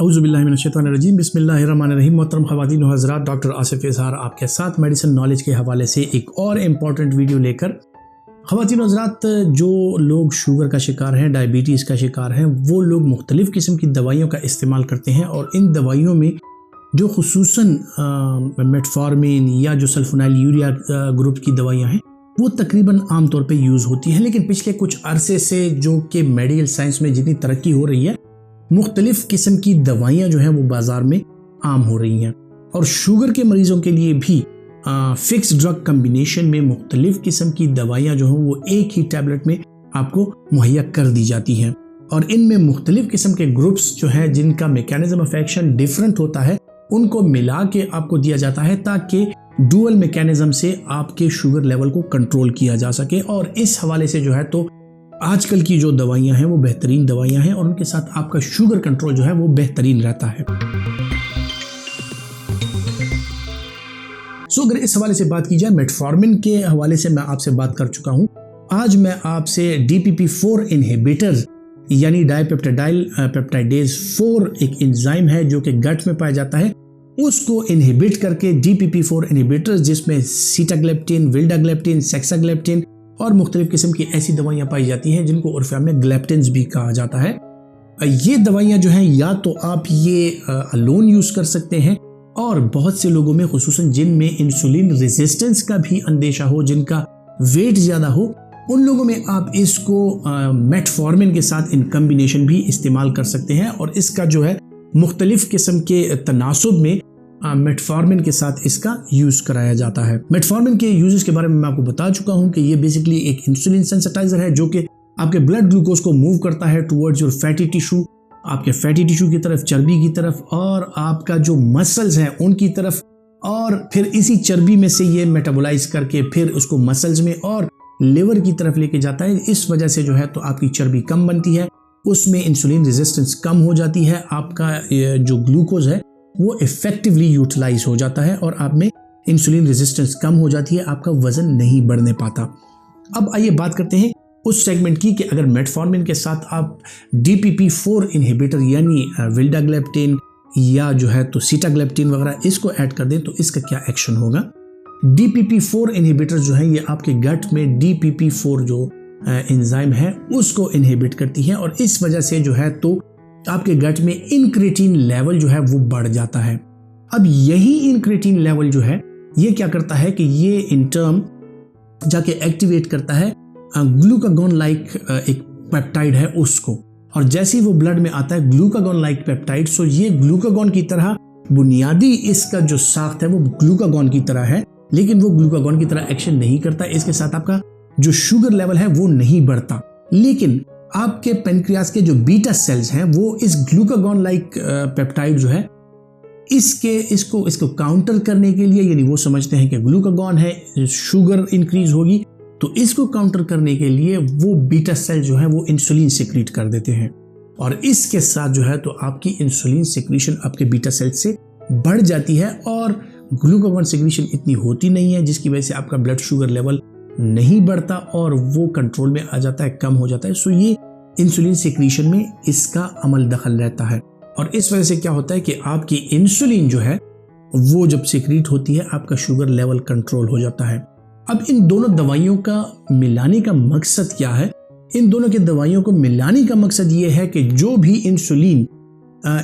औज़ुबिल्लाहिमिनश्शैतानिर्रजीम बिस्मिल्लाहिर्रहमानिर्रहीम। मोहतरम ख़वातीन व हज़रात, डॉक्टर आसिफ इज़हार आपके साथ मेडिसिन नॉलेज के हवाले से एक और इम्पॉर्टेंट वीडियो लेकर। ख़वातीन व हज़रात, जो लोग शुगर का शिकार हैं, डायबिटीज़ का शिकार हैं, वो लोग मुख्तलिफ़ किस्म की दवाइयों का इस्तेमाल करते हैं और इन दवाइयों में जो खुसूसन मेटफॉर्मिन या जो सल्फोनाइल यूरिया ग्रुप की दवाइयाँ हैं वो तकरीबन आम तौर पे यूज़ होती हैं। लेकिन पिछले कुछ अरसे से जो कि मेडिकल साइंस में जितनी तरक्की हो रही है, मुख्तलिफ़ किस्म की दवाइयाँ जो हैं वो बाज़ार में आम हो रही हैं और शुगर के मरीज़ों के लिए भी फिक्स ड्रग कम्बिनेशन में मुख्तलिफ़ किस्म की दवाइयाँ जो हैं वो एक ही टैबलेट में आपको मुहैया कर दी जाती हैं और इनमें मुख्तलिफ़ किस्म के ग्रुप्स जो हैं जिनका मैकेनिज्म ऑफ एक्शन डिफरेंट होता है, उनको मिला के आपको दिया जाता है ताकि डुअल मैकेनिज्म से आपके शुगर लेवल को कंट्रोल किया जा सके। और इस हवाले से जो है तो आजकल की जो दवाइयां हैं वो बेहतरीन दवाइयां हैं और उनके साथ आपका शुगर कंट्रोल जो है वो बेहतरीन रहता है। अगर इस हवाले से बात की जाए, मेटफॉर्मिन के हवाले से मैं आपसे बात कर चुका हूं। आज मैं आपसे DPP-4 इनहिबिटर यानी डाइपेप्टाइडाइल पेप्टाइडेज 4 एक एंजाइम है जो कि गट में पाया जाता है, उसको इनहिबिट करके DPP-4 इनहिबिटर्स जिसमें सीटाग्लेप्टिन, विल्डाग्लेप्टिन, सेक्साग्लेप्टिन और मुख्तलिफ किस्म की ऐसी दवाइयाँ पाई जाती हैं जिनको उर्फ़ में ग्लेप्टिन्स भी कहा जाता है। ये दवाइयाँ जो हैं या तो आप ये अलोन यूज़ कर सकते हैं और बहुत से लोगों में खुसूसन जिनमें इंसुलिन रेजिस्टेंस का भी अंदेशा हो, जिनका वेट ज़्यादा हो, उन लोगों में आप इसको मेटफॉर्मिन के साथ इन कम्बिनेशन भी इस्तेमाल कर सकते हैं और इसका जो है मुख्तलिफ किस्म के तनासुब में मेटफॉर्मिन के साथ इसका यूज़ कराया जाता है। मेटफॉर्मिन के यूजेस के बारे में मैं आपको बता चुका हूं कि ये बेसिकली एक इंसुलिन सेंसिटाइजर है जो कि आपके ब्लड ग्लूकोज को मूव करता है टुवर्ड्स योर फैटी टिश्यू, आपके फैटी टिश्यू की तरफ, चर्बी की तरफ और आपका जो मसल्स हैं उनकी तरफ, और फिर इसी चर्बी में से ये मेटाबोलाइज करके फिर उसको मसल्स में और लिवर की तरफ लेके जाता है। इस वजह से जो है तो आपकी चर्बी कम बनती है, उसमें इंसुलिन रेजिस्टेंस कम हो जाती है, आपका जो ग्लूकोज है वो इफेक्टिवली यूटिलाइज हो जाता है और आप में इंसुलिन रेजिस्टेंस कम हो जाती है, आपका वजन नहीं बढ़ने पाता। अब आइए बात करते हैं उस सेगमेंट की कि अगर मेटफॉर्मिन के साथ आप DPP-4 इनहिबिटर यानी विल्डाग्लेप्टिन या जो है तो सीटाग्लेप्टिन वगैरह इसको ऐड कर दें तो इसका क्या एक्शन होगा। DPP-4 इनहिबिटर जो है ये आपके गट में DPP-4 जो एंजाइम है उसको इनहिबिट करती है और इस वजह से जो है तो आपके गट में इनक्रेटिन लेवल जो है वो बढ़ जाता है। अब यही इनक्रेटिन लेवल जो है ये क्या करता है कि ये इन टर्म जाके एक्टिवेट करता है ग्लूकागॉन लाइक एक पेप्टाइड है उसको, और जैसे ही वो ब्लड में आता है ग्लूकागॉन लाइक पेप्टाइड, सो ये ग्लूकागॉन की तरह बुनियादी इसका जो साख्त है वो ग्लूकागॉन की तरह है, लेकिन वो ग्लूकागॉन की तरह एक्शन नहीं करता। इसके साथ आपका जो शुगर लेवल है वो नहीं बढ़ता, लेकिन आपके पेनक्रियास के जो बीटा सेल्स हैं वो इस ग्लूकागॉन लाइक पेप्टाइड जो है इसको काउंटर करने के लिए, यानी वो समझते हैं कि ग्लूकागॉन है, शुगर इंक्रीज होगी, तो इसको काउंटर करने के लिए वो बीटा सेल जो है वो इंसुलिन सिक्रीट कर देते हैं और इसके साथ जो है तो आपकी इंसुलिन सिक्रीशन आपके बीटा सेल से बढ़ जाती है और ग्लूकागॉन सिक्रीशन इतनी होती नहीं है जिसकी वजह से आपका ब्लड शुगर लेवल नहीं बढ़ता और वो कंट्रोल में आ जाता है, कम हो जाता है। सो ये इंसुलिन सिक्रीशन में इसका अमल दखल रहता है और इस वजह से क्या होता है कि आपकी इंसुलिन जो है वो जब सिक्रीट होती है आपका शुगर लेवल कंट्रोल हो जाता है। अब इन दोनों दवाइयों का मिलाने का मकसद क्या है? इन दोनों की दवाइयों को मिलाने का मकसद ये है कि जो भी इंसुलिन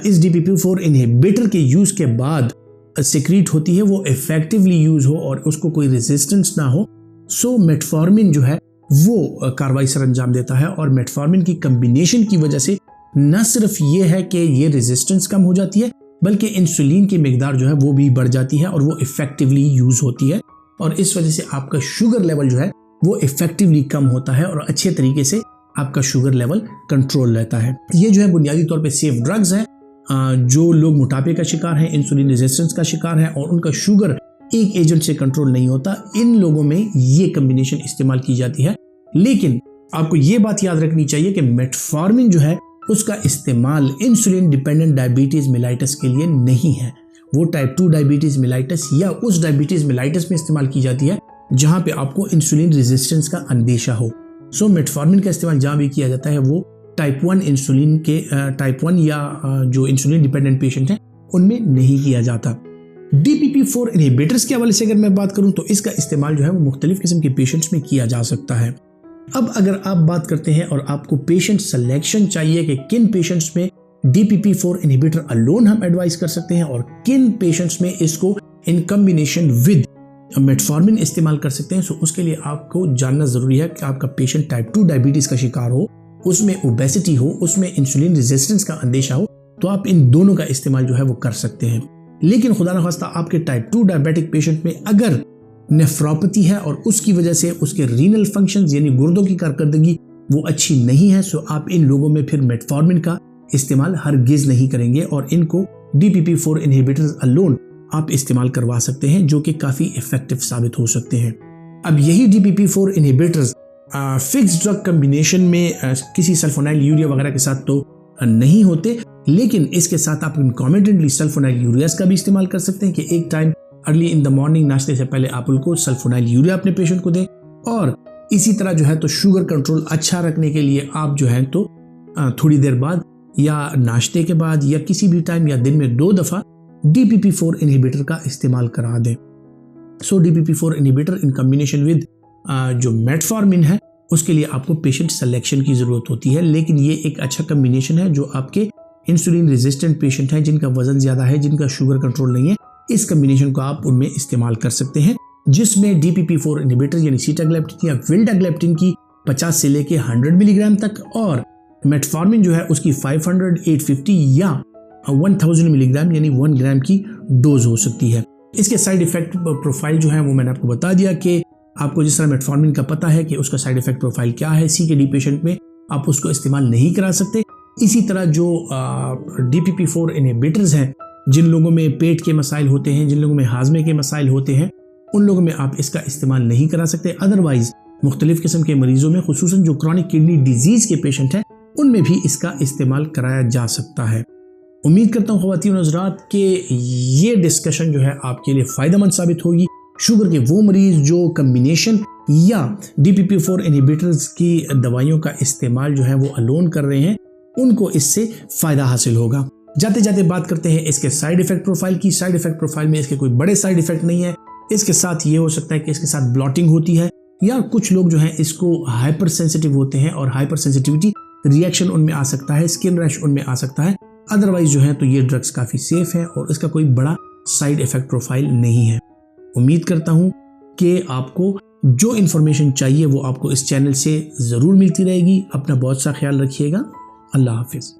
इस DPP-4 इनहिबिटर के यूज के बाद सिक्रीट होती है वो इफेक्टिवली यूज हो और उसको कोई रेजिस्टेंस ना हो। सो मेटफॉर्मिन जो है वो कार्रवाई सर अंजाम देता है और मेटफॉर्मिन की कम्बिनेशन की वजह से न सिर्फ ये है कि ये रेजिस्टेंस कम हो जाती है बल्कि इंसुलिन की मिकदार जो है वो भी बढ़ जाती है और वो इफेक्टिवली यूज होती है और इस वजह से आपका शुगर लेवल जो है वो इफेक्टिवली कम होता है और अच्छे तरीके से आपका शुगर लेवल कंट्रोल रहता है। ये जो है बुनियादी तौर पे सेफ ड्रग्स हैं। जो लोग मोटापे का शिकार हैं, इंसुलिन रेजिस्टेंस का शिकार हैं और उनका शुगर एक एजेंट से कंट्रोल नहीं होता, इन लोगों में ये कम्बिनेशन इस्तेमाल की जाती है। लेकिन आपको ये बात याद रखनी चाहिए कि मेटफॉर्मिन जो है उसका इस्तेमाल इंसुलिन डिपेंडेंट डायबिटीज मेलाइटस के लिए नहीं है। वो टाइप 2 डायबिटीज मेलाइटस या उस डायबिटीज मेलाइटस में इस्तेमाल की जाती है जहां पे आपको इंसुलिन रेजिस्टेंस का अंदेशा हो। सो मेटफॉर्मिन का इस्तेमाल जहां भी किया जाता है वो टाइप 1 या जो इंसुलिन डिपेंडेंट पेशेंट हैं उनमें नहीं किया जाता। DPP-4 इनहिबिटर्स के हवाले से अगर मैं बात करूं तो इसका इस्तेमाल जो है वो मुख्तलिफ किस्म के पेशेंट्स में किया जा सकता है। अब अगर आप बात करते हैं और आपको पेशेंट सिलेक्शन चाहिए कि किन पेशेंट्स में DPP-4 इनहिबिटर अलोन हम एडवाइस कर सकते हैं और किन पेशेंट्स में इसको इन कॉम्बिनेशन विद मेटफॉर्मिन इस्तेमाल कर सकते हैं, सो उसके लिए आपको जानना जरूरी है कि आपका पेशेंट टाइप 2 डायबिटीज का शिकार हो, उसमें ओबेसिटी हो, उसमें इंसुलिन रेजिस्टेंस का अंदेशा हो, तो आप इन दोनों का इस्तेमाल जो है वो कर सकते हैं। लेकिन खुदा न खास्ता आपके टाइप 2 डायबिटिक पेशेंट में अगर नेफ्रोपैथी है और उसकी वजह से उसके रीनल फंक्शंस यानी गुर्दों की कारकर्दगी वो अच्छी नहीं है, सो आप इन लोगों में फिर मेटफॉर्मिन का इस्तेमाल हरगिज नहीं करेंगे और इनको DPP-4 इनहिबिटर्स अलोन आप इस्तेमाल करवा सकते हैं जो कि काफ़ी इफेक्टिव साबित हो सकते हैं। अब यही DPP-4 inhibitors fix drug combination में किसी सल्फोनाइल यूरिया वगैरह के साथ तो नहीं होते, लेकिन इसके साथ आप कॉन्कॉमिटेंटली सल्फोनाइल यूरियाज का भी इस्तेमाल कर सकते हैं कि एक time early in the morning नाश्ते से पहले आप उनको सल्फोनाइल यूरिया अपने पेशेंट को दें। और इसी तरह जो है तो शुगर कंट्रोल अच्छा रखने के लिए आप जो है तो थोड़ी देर बाद या नाश्ते के बाद या किसी भी टाइम या दिन में 2 दफ़ा DPP-4 इनहिबिटर का इस्तेमाल करा दें। सो DPP-4 inhibitor in combination with जो मेटफॉर्मिन है उसके लिए आपको पेशेंट सिलेक्शन की ज़रूरत होती है, लेकिन ये एक अच्छा कॉम्बिनेशन है जो आपके इंसुलिन रेजिस्टेंट पेशेंट हैं जिनका वजन ज़्यादा है, जिनका शुगर कंट्रोल नहीं है, इस कॉम्बिनेशन को आप उनमें इस्तेमाल कर सकते हैं, जिसमें DPP-4 इनहिबिटर यानी सीटाग्लेप्टिन या विल्डाग्लेप्टिन की 50 से लेके 100 मिलीग्राम तक और मेटफॉर्मिन जो है उसकी 500, 850 या 1000 मिलीग्राम यानी 1 ग्राम की डोज हो सकती है। इसके साइड इफेक्ट प्रोफाइल जो है वो मैंने आपको बता दिया कि आपको जिस तरह मेटफॉर्मिन का पता है कि उसका साइड इफेक्ट प्रोफाइल क्या है, CKD पेशेंट में आप उसको इस्तेमाल नहीं करा सकते। इसी तरह जो DPP-4 इनहिबिटर्स हैं, जिन लोगों में पेट के मसाइल होते हैं, जिन लोगों में हाजमे के मसाइल होते हैं, उन लोगों में आप इसका इस्तेमाल नहीं करा सकते। अदरवाइज मुख्तलिफ किस्म के मरीजों में, खुसूसन जो क्रॉनिक किडनी डिजीज के पेशेंट हैं, उनमें भी इसका इस्तेमाल कराया जा सकता है। उम्मीद करता हूँ ख़वातीन और हज़रात के ये डिस्कशन जो है आपके लिए फ़ायदेमंद साबित होगी। शुगर के वो मरीज़ जो कम्बिनेशन या DPP-4 इनहिबिटर्स की दवाइयों का इस्तेमाल जो है वो अलोन कर रहे हैं, उनको इससे फ़ायदा हासिल होगा। जाते जाते बात करते हैं इसके साइड इफ़ेक्ट प्रोफाइल की। साइड इफ़ेक्ट प्रोफाइल में इसके कोई बड़े साइड इफ़ेक्ट नहीं है। इसके साथ ये हो सकता है कि इसके साथ ब्लॉटिंग होती है या कुछ लोग जो हैं इसको हाइपर सेंसिटिव होते हैं और हाइपर सेंसिटिविटी रिएक्शन उनमें आ सकता है, स्किन रैश उनमें आ सकता है। अदरवाइज जो है तो ये ड्रग्स काफ़ी सेफ हैं और इसका कोई बड़ा साइड इफ़ेक्ट प्रोफाइल नहीं है। उम्मीद करता हूँ कि आपको जो इन्फॉर्मेशन चाहिए वो आपको इस चैनल से ज़रूर मिलती रहेगी। अपना बहुत सा ख्याल रखिएगा। अल्लाह हाफिज़।